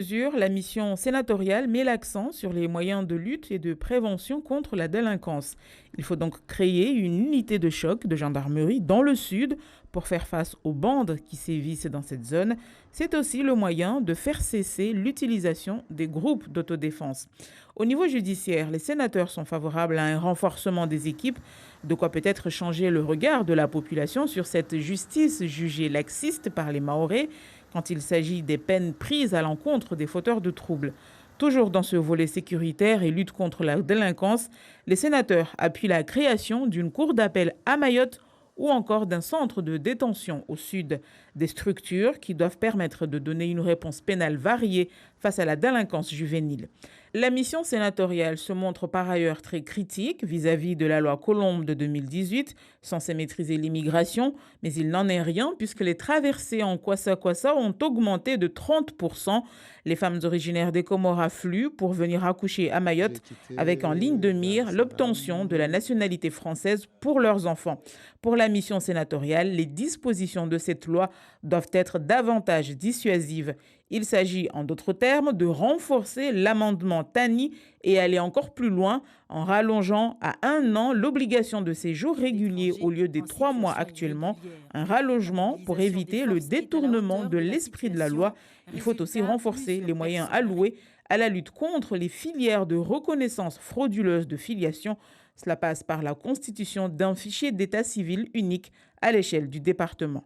Mesure, la mission sénatoriale met l'accent sur les moyens de lutte et de prévention contre la délinquance. Il faut donc créer une unité de choc de gendarmerie dans le sud pour faire face aux bandes qui sévissent dans cette zone. C'est aussi le moyen de faire cesser l'utilisation des groupes d'autodéfense. Au niveau judiciaire, les sénateurs sont favorables à un renforcement des équipes, de quoi peut-être changer le regard de la population sur cette justice jugée laxiste par les Mahorais quand il s'agit des peines prises à l'encontre des fauteurs de troubles. Toujours dans ce volet sécuritaire et lutte contre la délinquance, les sénateurs appuient la création d'une cour d'appel à Mayotte ou encore d'un centre de détention au sud, des structures qui doivent permettre de donner une réponse pénale variée face à la délinquance juvénile. La mission sénatoriale se montre par ailleurs très critique vis-à-vis de la loi Colombe de 2018, censée maîtriser l'immigration, mais il n'en est rien puisque les traversées en Kwassa-Kwassa ont augmenté de 30%. Les femmes originaires des Comores affluent pour venir accoucher à J'ai Mayotte avec en ligne quitté de Dar es mire l'obtention de la Salaam. nationalité française pour leurs enfants. Pour la mission sénatoriale, les dispositions de cette loi doivent être davantage dissuasives. Il s'agit, en d'autres termes, de renforcer l'amendement Tani et aller encore plus loin en rallongeant à 1 an l'obligation de séjour régulier au D'étrangers lieu des en 3 mois situation actuellement, irrégulière. un La rallongement pour mobilisation des éviter le forces est à la détournement hauteur de de la l'esprit de la situation. loi. Il faut aussi Résultat, renforcer les plusieurs moyens personnes alloués à la lutte contre les filières de reconnaissance frauduleuse de filiation. Cela passe par la constitution d'un fichier d'état civil unique à l'échelle du département.